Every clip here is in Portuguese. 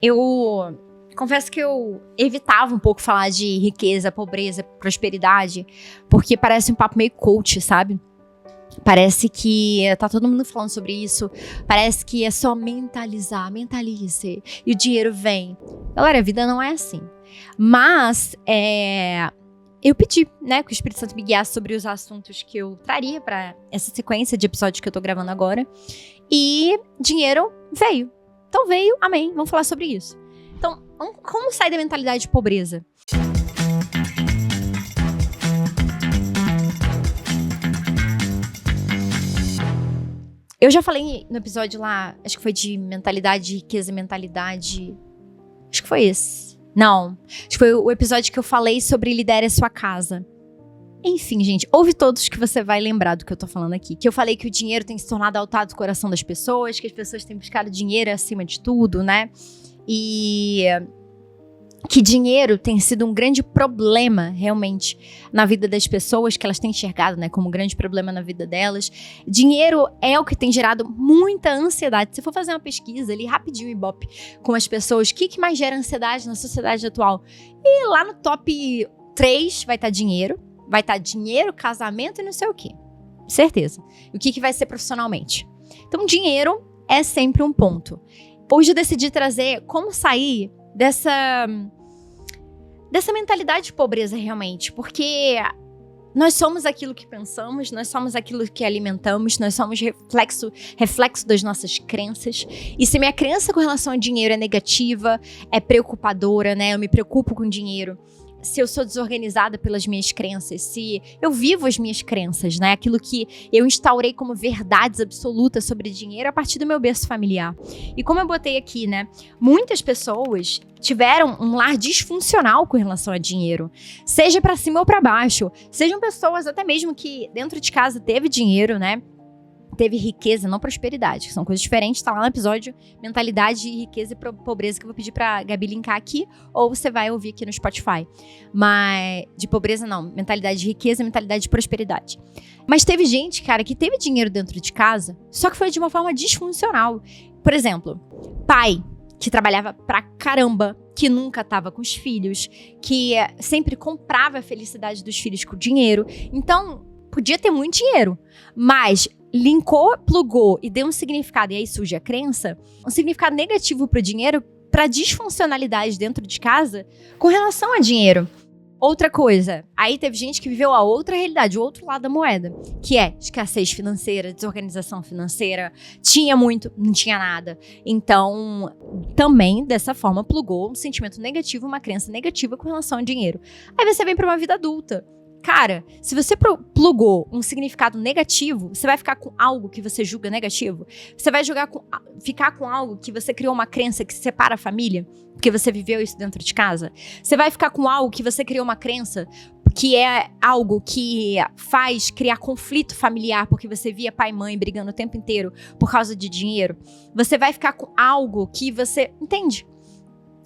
Eu confesso que eu evitava um pouco falar de riqueza, pobreza, prosperidade, porque parece um papo meio coach, sabe? Parece que tá todo mundo falando sobre isso, parece que é só mentalizar, mentalize, e o dinheiro vem. Galera, a vida não é assim. Mas, eu pedi, né, que o Espírito Santo me guiasse sobre os assuntos que eu traria pra essa sequência de episódios que eu tô gravando agora. E dinheiro veio. Então veio, amém, vamos falar sobre isso. Então, como sair da mentalidade de pobreza? Eu já falei no episódio lá, acho que foi de mentalidade de riqueza, mentalidade... Acho que foi esse. Não, acho que foi o episódio que eu falei sobre lidere a sua casa. Enfim, gente, ouve todos que você vai lembrar do que eu tô falando aqui. Que eu falei que o dinheiro tem se tornado altado do coração das pessoas, que as pessoas têm buscado dinheiro acima de tudo, né? E que dinheiro tem sido um grande problema, realmente, na vida das pessoas, que elas têm enxergado, né, como um grande problema na vida delas. Dinheiro é o que tem gerado muita ansiedade. Se for fazer uma pesquisa ali, rapidinho, Ibope, com as pessoas, o que mais gera ansiedade na sociedade atual? E lá no top 3 vai estar dinheiro. Vai estar dinheiro, casamento e não sei o quê. Certeza. E o que vai ser profissionalmente? Então, dinheiro é sempre um ponto. Hoje eu decidi trazer como sair dessa mentalidade de pobreza realmente. Porque nós somos aquilo que pensamos, nós somos aquilo que alimentamos, nós somos reflexo das nossas crenças. E se minha crença com relação ao dinheiro é negativa, é preocupadora, né? Eu me preocupo com dinheiro. Se eu sou desorganizada pelas minhas crenças, se eu vivo as minhas crenças, né? Aquilo que eu instaurei como verdades absolutas sobre dinheiro a partir do meu berço familiar. E como eu botei aqui, né? Muitas pessoas tiveram um lar disfuncional com relação a dinheiro. Seja pra cima ou pra baixo. Sejam pessoas até mesmo que dentro de casa teve dinheiro, né? Teve riqueza, não prosperidade, que são coisas diferentes. Tá lá no episódio Mentalidade de Riqueza e Pobreza, que eu vou pedir pra Gabi linkar aqui, ou você vai ouvir aqui no Spotify. Mas de pobreza não, mentalidade de riqueza e mentalidade de prosperidade. Mas teve gente, cara, que teve dinheiro dentro de casa, só que foi de uma forma disfuncional. Por exemplo, pai que trabalhava pra caramba, que nunca tava com os filhos, que sempre comprava a felicidade dos filhos com dinheiro. Então, podia ter muito dinheiro, mas linkou, plugou e deu um significado, e aí surge a crença, um significado negativo pro dinheiro, pra disfuncionalidade dentro de casa com relação a dinheiro. Outra coisa, aí teve gente que viveu a outra realidade, o outro lado da moeda, que é escassez financeira, desorganização financeira, tinha muito, não tinha nada. Então, também, dessa forma, plugou um sentimento negativo, uma crença negativa com relação ao dinheiro. Aí você vem pra uma vida adulta. Cara, se você plugou um significado negativo, você vai ficar com algo que você julga negativo? Você vai ficar com algo que você criou uma crença que separa a família? Porque você viveu isso dentro de casa? Você vai ficar com algo que você criou uma crença que é algo que faz criar conflito familiar, porque você via pai e mãe brigando o tempo inteiro por causa de dinheiro? Você vai ficar com algo que você... Entende?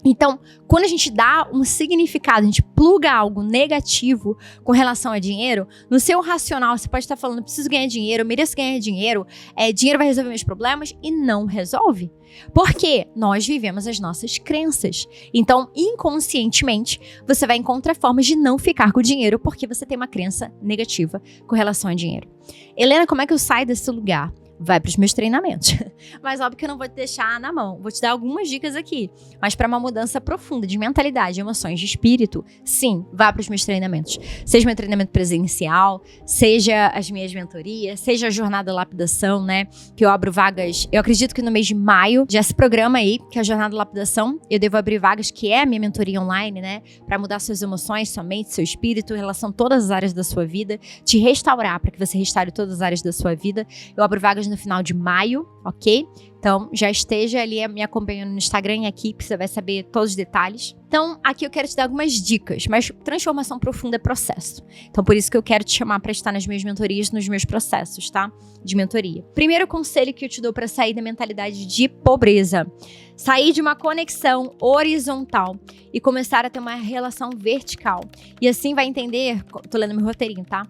Então, quando a gente dá um significado, a gente pluga algo negativo com relação a dinheiro, no seu racional você pode estar falando, preciso ganhar dinheiro, mereço ganhar dinheiro, dinheiro vai resolver meus problemas, e não resolve. Porque nós vivemos as nossas crenças. Então, inconscientemente, você vai encontrar formas de não ficar com o dinheiro porque você tem uma crença negativa com relação a dinheiro. Helena, como é que eu saio desse lugar? Vai para os meus treinamentos. Mas óbvio que eu não vou te deixar na mão. Vou te dar algumas dicas aqui. Mas para uma mudança profunda de mentalidade, emoções, de espírito, sim, vá para os meus treinamentos. Seja meu treinamento presencial, seja as minhas mentorias, seja a jornada lapidação, né? Que eu abro vagas, eu acredito que no mês de maio, já se programa aí, que é a jornada lapidação, eu devo abrir vagas, que é a minha mentoria online, né? Para mudar suas emoções, sua mente, seu espírito, em relação a todas as áreas da sua vida, te restaurar para que você restaure todas as áreas da sua vida. Eu abro vagas no final de maio, ok? Então, já esteja ali me acompanhando no Instagram e aqui, que você vai saber todos os detalhes. Então, aqui eu quero te dar algumas dicas, mas transformação profunda é processo. Então, por isso que eu quero te chamar para estar nas minhas mentorias, nos meus processos, tá? De mentoria. Primeiro conselho que eu te dou para sair da mentalidade de pobreza. Sair de uma conexão horizontal e começar a ter uma relação vertical. E assim vai entender, tô lendo meu roteirinho, tá?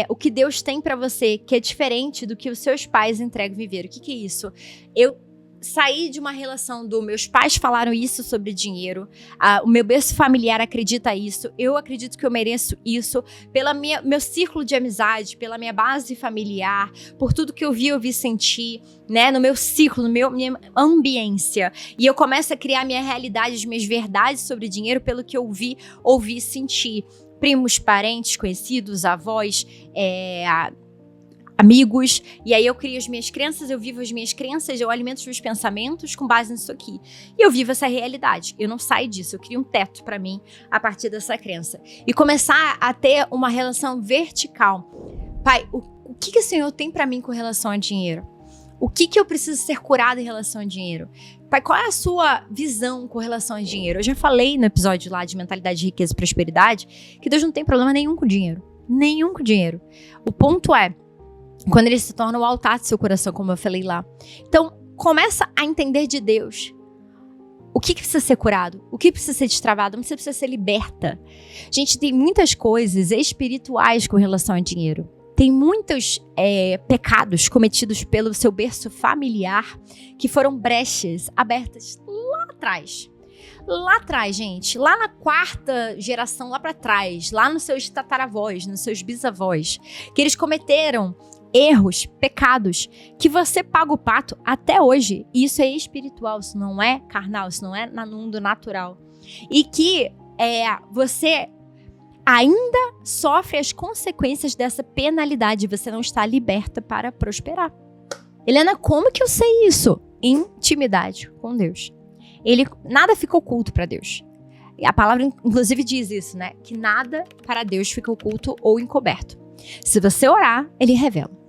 O que Deus tem pra você, que é diferente do que os seus pais entregam e viveram. O que é isso? Eu saí de uma relação meus pais falaram isso sobre dinheiro, o meu berço familiar acredita isso, eu acredito que eu mereço isso, meu círculo de amizade, pela minha base familiar, por tudo que eu vi sentir, né, no meu ciclo, minha ambiência. E eu começo a criar minha realidade, as minhas verdades sobre dinheiro pelo que eu ouvi e senti. Primos, parentes, conhecidos, avós, amigos, e aí eu crio as minhas crenças, eu vivo as minhas crenças, eu alimento os meus pensamentos com base nisso aqui. E eu vivo essa realidade, eu não saio disso, eu crio um teto pra mim a partir dessa crença. E começar a ter uma relação vertical. Pai, o que o Senhor tem pra mim com relação a dinheiro? O que eu preciso ser curado em relação a dinheiro? Pai, qual é a sua visão com relação a dinheiro? Eu já falei no episódio lá de mentalidade de riqueza e prosperidade que Deus não tem problema nenhum com dinheiro. Nenhum com dinheiro. O ponto é quando ele se torna o altar do seu coração, como eu falei lá. Então, começa a entender de Deus. O que precisa ser curado? O que precisa ser destravado? Você precisa ser liberta. Gente, tem muitas coisas espirituais com relação a dinheiro. Tem muitos pecados cometidos pelo seu berço familiar que foram brechas abertas lá atrás. Lá atrás, gente. Lá na 4ª geração, lá pra trás. Lá nos seus tataravós, nos seus bisavós. Que eles cometeram erros, pecados, que você paga o pato até hoje. E isso é espiritual, isso não é carnal, isso não é no mundo natural. E que você ainda sofre as consequências dessa penalidade. Você não está liberta para prosperar. Helena, como que eu sei isso? Intimidade com Deus. Nada fica oculto para Deus. A palavra, inclusive, diz isso, né? Que nada para Deus fica oculto ou encoberto. Se você orar, Ele revela.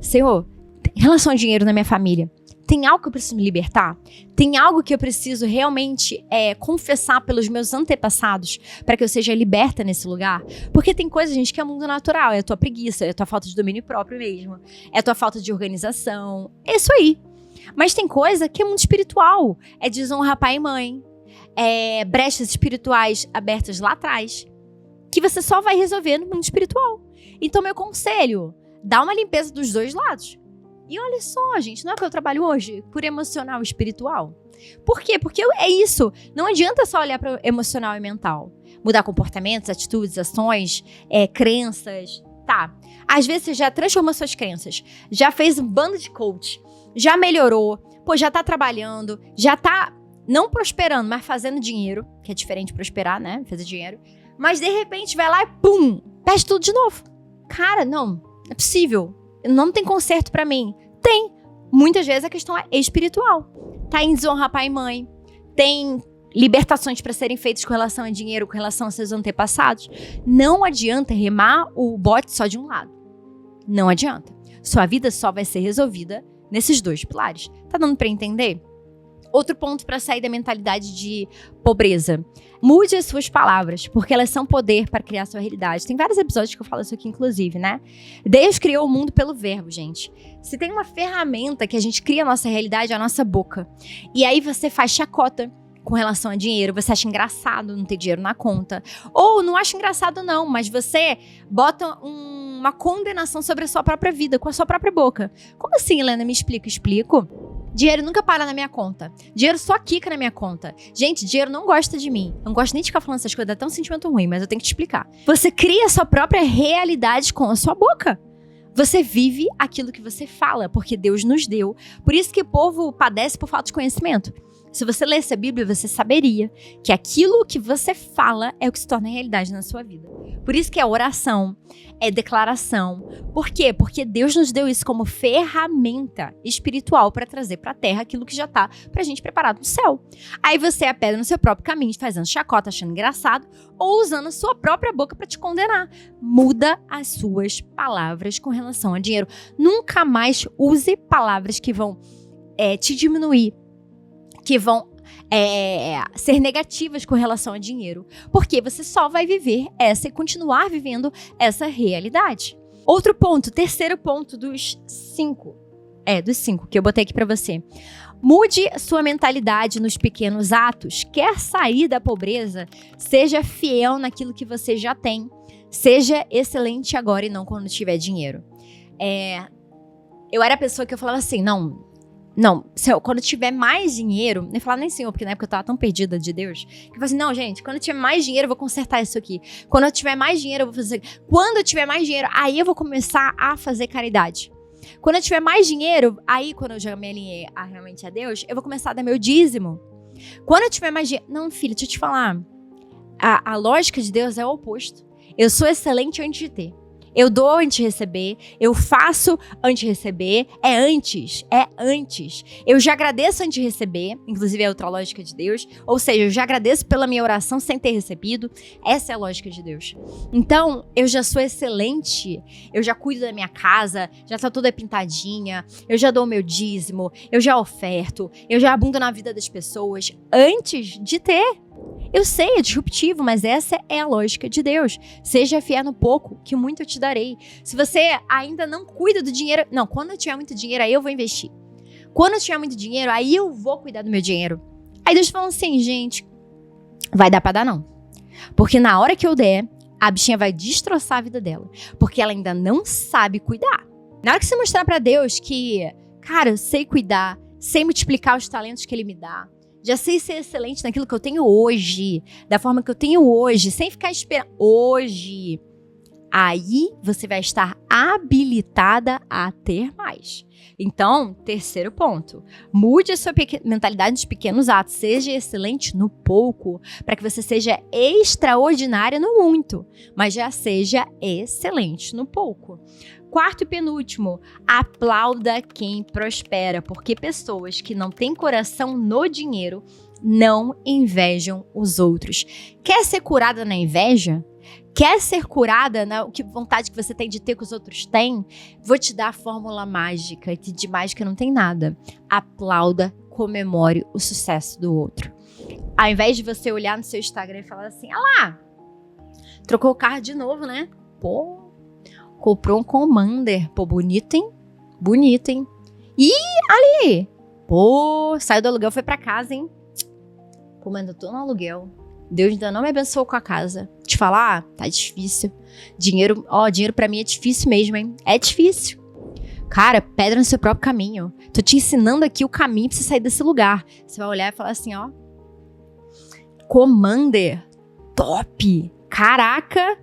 Senhor, em relação ao dinheiro na minha família, tem algo que eu preciso me libertar? Tem algo que eu preciso realmente confessar pelos meus antepassados para que eu seja liberta nesse lugar? Porque tem coisa, gente, que é mundo natural. É a tua preguiça, é a tua falta de domínio próprio mesmo. É a tua falta de organização. É isso aí. Mas tem coisa que é mundo espiritual. É desonrar pai e mãe. É brechas espirituais abertas lá atrás. Que você só vai resolver no mundo espiritual. Então, meu conselho, dá uma limpeza dos dois lados. E olha só, gente, não é que eu trabalho hoje por emocional e espiritual? Por quê? Porque é isso. Não adianta só olhar para emocional e mental. Mudar comportamentos, atitudes, ações, crenças. Tá. Às vezes você já transformou suas crenças. Já fez um bando de coach. Já melhorou. Pô, já tá trabalhando. Já tá não prosperando, mas fazendo dinheiro. Que é diferente de prosperar, né? Fazer dinheiro. Mas de repente vai lá e pum! Perde tudo de novo. Cara, não é possível. Não tem conserto pra mim. Tem. Muitas vezes a questão é espiritual. Tá em desonrar pai e mãe. Tem libertações para serem feitas com relação a dinheiro, com relação a seus antepassados. Não adianta remar o bote só de um lado. Não adianta. Sua vida só vai ser resolvida nesses dois pilares. Tá dando pra entender? Outro ponto para sair da mentalidade de pobreza. Mude as suas palavras, porque elas são poder para criar sua realidade. Tem vários episódios que eu falo isso aqui, inclusive, né? Deus criou o mundo pelo verbo, gente. Se tem uma ferramenta que a gente cria a nossa realidade, é a nossa boca. E aí você faz chacota com relação a dinheiro. Você acha engraçado não ter dinheiro na conta. Ou não acha engraçado não, mas você bota uma condenação sobre a sua própria vida, com a sua própria boca. Como assim, Helena? Me explica. Explico. Dinheiro nunca para na minha conta. Dinheiro só quica na minha conta. Gente, dinheiro não gosta de mim. Eu não gosto nem de ficar falando essas coisas, dá até um sentimento ruim, mas eu tenho que te explicar. Você cria a sua própria realidade com a sua boca. Você vive aquilo que você fala, porque Deus nos deu. Por isso que o povo padece por falta de conhecimento. Se você lesse a Bíblia, você saberia que aquilo que você fala é o que se torna realidade na sua vida. Por isso que é oração, é declaração. Por quê? Porque Deus nos deu isso como ferramenta espiritual para trazer para a terra aquilo que já está para a gente preparado no céu. Aí você é a pedra no seu próprio caminho, fazendo chacota, achando engraçado, ou usando a sua própria boca para te condenar. Muda as suas palavras com relação a dinheiro. Nunca mais use palavras que vão te diminuir, que vão ser negativas com relação a dinheiro. Porque você só vai viver essa e continuar vivendo essa realidade. Outro ponto, terceiro ponto dos 5. Dos 5 que eu botei aqui pra você. Mude sua mentalidade nos pequenos atos. Quer sair da pobreza? Seja fiel naquilo que você já tem. Seja excelente agora e não quando tiver dinheiro. Eu era a pessoa que eu falava assim, não Não, quando eu tiver mais dinheiro, nem falar nem Senhor, porque na época eu tava tão perdida de Deus, que eu falei assim, não, gente, quando eu tiver mais dinheiro, eu vou consertar isso aqui. Quando eu tiver mais dinheiro, eu vou fazer. Quando eu tiver mais dinheiro, aí eu vou começar a fazer caridade. Quando eu tiver mais dinheiro, aí quando eu já me alinhei realmente a Deus, eu vou começar a dar meu dízimo. Quando eu tiver mais dinheiro. Não, filho, deixa eu te falar. A lógica de Deus é o oposto. Eu sou excelente antes de ter. Eu dou antes de receber, eu faço antes de receber, é antes. Eu já agradeço antes de receber, inclusive é outra lógica de Deus, ou seja, eu já agradeço pela minha oração sem ter recebido, essa é a lógica de Deus. Então, eu já sou excelente, eu já cuido da minha casa, já tá toda pintadinha, eu já dou o meu dízimo, eu já oferto, eu já abundo na vida das pessoas antes de ter. Eu sei, é disruptivo, mas essa é a lógica de Deus. Seja fiel no pouco, que muito eu te darei. Se você ainda não cuida do dinheiro... Não, quando eu tiver muito dinheiro, aí eu vou investir. Quando eu tiver muito dinheiro, aí eu vou cuidar do meu dinheiro. Aí Deus fala assim, gente, vai dar pra dar não. Porque na hora que eu der, a bichinha vai destroçar a vida dela. Porque ela ainda não sabe cuidar. Na hora que você mostrar pra Deus que, cara, eu sei cuidar, sei multiplicar os talentos que Ele me dá, já sei ser excelente naquilo que eu tenho hoje, da forma que eu tenho hoje, sem ficar esperando hoje. Aí você vai estar habilitada a ter mais. Então, terceiro ponto. Mude a sua mentalidade dos pequenos atos. Seja excelente no pouco, para que você seja extraordinária no muito, mas já seja excelente no pouco. Quarto e penúltimo, aplauda quem prospera, porque pessoas que não têm coração no dinheiro não invejam os outros. Quer ser curada na inveja? Quer ser curada na vontade que você tem de ter que os outros têm? Vou te dar a fórmula mágica, e de mágica não tem nada. Aplauda, comemore o sucesso do outro. Ao invés de você olhar no seu Instagram e falar assim, ah lá, trocou o carro de novo, né? Pô, comprou um Commander. Pô, bonito, hein? Bonito, hein? Ih, ali! Pô, saiu do aluguel, foi pra casa, hein? Pô, mas eu tô no aluguel. Deus ainda não me abençoou com a casa. Te falar, tá difícil. Dinheiro pra mim é difícil mesmo, hein? É difícil. Cara, pedra no seu próprio caminho. Tô te ensinando aqui o caminho pra você sair desse lugar. Você vai olhar e falar assim, ó. Commander. Top. Caraca.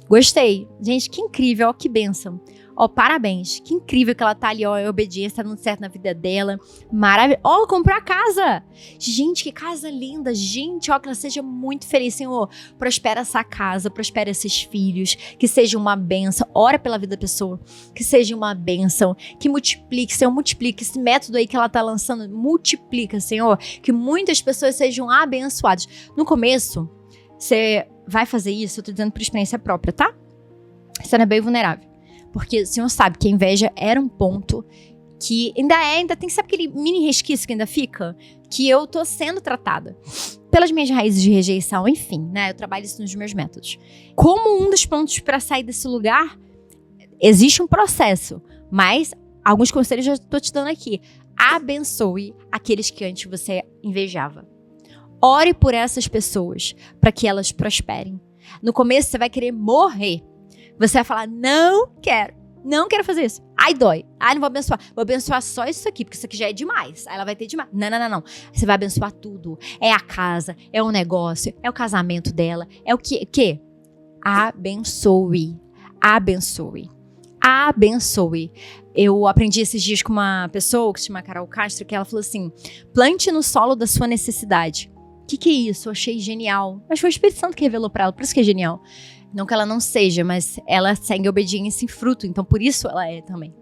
Gostei. Gente, que incrível, ó, que bênção. Ó, parabéns. Que incrível que ela tá ali, ó, em obediência, tá dando certo na vida dela. Maravilha. Ó, comprou a casa. Gente, que casa linda. Gente, ó, que ela seja muito feliz, Senhor. Prospera essa casa, prospera esses filhos, que seja uma bênção. Ora pela vida da pessoa. Que seja uma bênção. Que multiplique, Senhor, multiplique. Esse método aí que ela tá lançando, multiplica, Senhor. Que muitas pessoas sejam abençoadas. No começo, você vai fazer isso, eu tô dizendo por experiência própria, tá? Você não é bem vulnerável. Porque o Senhor sabe que a inveja era um ponto que ainda tem, sabe aquele mini resquício que ainda fica? Que eu tô sendo tratada pelas minhas raízes de rejeição, enfim, né? Eu trabalho isso nos meus métodos. Como um dos pontos para sair desse lugar, existe um processo, mas alguns conselhos eu já tô te dando aqui. Abençoe aqueles que antes você invejava. Ore por essas pessoas, para que elas prosperem. No começo você vai querer morrer. Você vai falar, não quero fazer isso. Ai, dói. Ai, não vou abençoar só isso aqui, porque isso aqui já é demais. Aí ela vai ter demais. Não. Você vai abençoar tudo. É a casa, é o negócio, é o casamento dela, é o quê? Abençoe. Eu aprendi esses dias com uma pessoa que se chama Carol Castro, que ela falou assim, plante no solo da sua necessidade. O que é isso? Eu achei genial. Mas foi o Espírito Santo que revelou pra ela, por isso que é genial. Não que ela não seja, mas ela segue obediência em fruto, então por isso ela é também.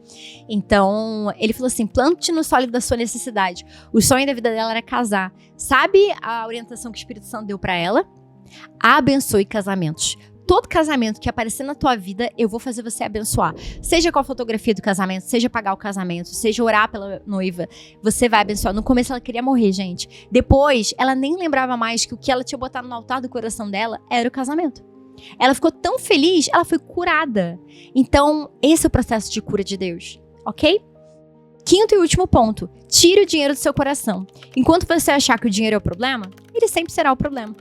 Então, ele falou assim, plante no solo da sua necessidade. O sonho da vida dela era casar. Sabe a orientação que o Espírito Santo deu pra ela? Abençoe casamentos. Todo casamento que aparecer na tua vida, eu vou fazer você abençoar. Seja com a fotografia do casamento, seja pagar o casamento, seja orar pela noiva, você vai abençoar. No começo ela queria morrer, gente. Depois, ela nem lembrava mais que o que ela tinha botado no altar do coração dela era o casamento. Ela ficou tão feliz, ela foi curada. Então, esse é o processo de cura de Deus, ok? Quinto e último ponto, tire o dinheiro do seu coração. Enquanto você achar que o dinheiro é o problema, ele sempre será o problema.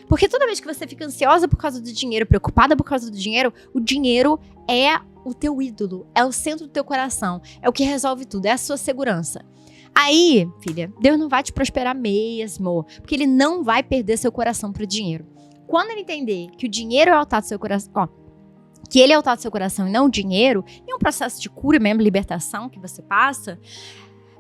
Porque toda vez que você fica ansiosa por causa do dinheiro, preocupada por causa do dinheiro, o dinheiro é o teu ídolo, é o centro do teu coração, é o que resolve tudo, é a sua segurança. Aí, filha, Deus não vai te prosperar mesmo, porque ele não vai perder seu coração pro dinheiro. Quando ele entender que o dinheiro é o altar do seu coração, que ele é o altar do seu coração e não o dinheiro, e é um processo de cura mesmo, libertação que você passa,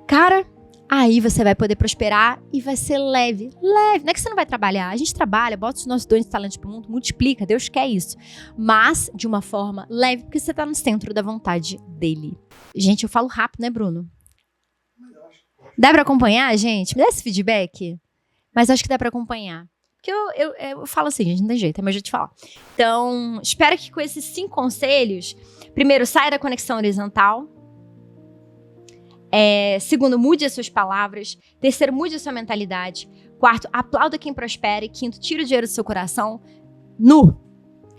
cara, aí você vai poder prosperar e vai ser leve. Leve. Não é que você não vai trabalhar. A gente trabalha, bota os nossos dons e talentos pro mundo, multiplica. Deus quer isso. Mas de uma forma leve, porque você tá no centro da vontade dele. Gente, eu falo rápido, né, Bruno? Dá pra acompanhar, gente? Me dá esse feedback. Mas acho que dá pra acompanhar. Porque eu falo assim, gente, não tem jeito, é meu jeito de falar. Então, espero que com esses 5 conselhos, primeiro, saia da conexão horizontal. Segundo, mude as suas palavras. Terceiro, mude a sua mentalidade. Quarto, aplauda quem prospera. E quinto, tira o dinheiro do seu coração nu,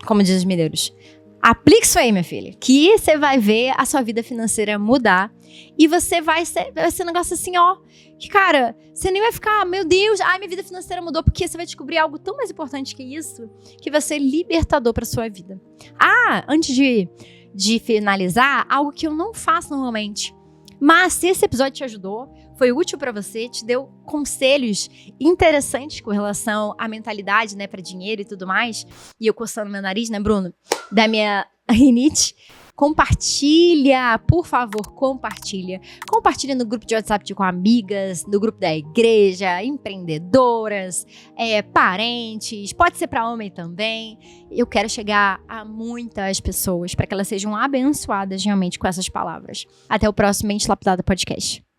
como diz os mineiros. Aplique isso aí, minha filha, que você vai ver a sua vida financeira mudar. E você vai ser um negócio assim, ó, que, cara, você nem vai ficar, meu Deus, ai, minha vida financeira mudou, porque você vai descobrir algo tão mais importante que isso, que vai ser libertador pra sua vida. Antes de finalizar, algo que eu não faço normalmente. Mas se esse episódio te ajudou, foi útil pra você, te deu conselhos interessantes com relação à mentalidade, né, pra dinheiro e tudo mais, e eu coçando meu nariz, né, Bruno, da minha rinite, compartilha, por favor, compartilha. Compartilha no grupo de WhatsApp com amigas, no grupo da igreja, empreendedoras, parentes, pode ser para homem também. Eu quero chegar a muitas pessoas para que elas sejam abençoadas realmente com essas palavras. Até o próximo Mente Lapidada Podcast.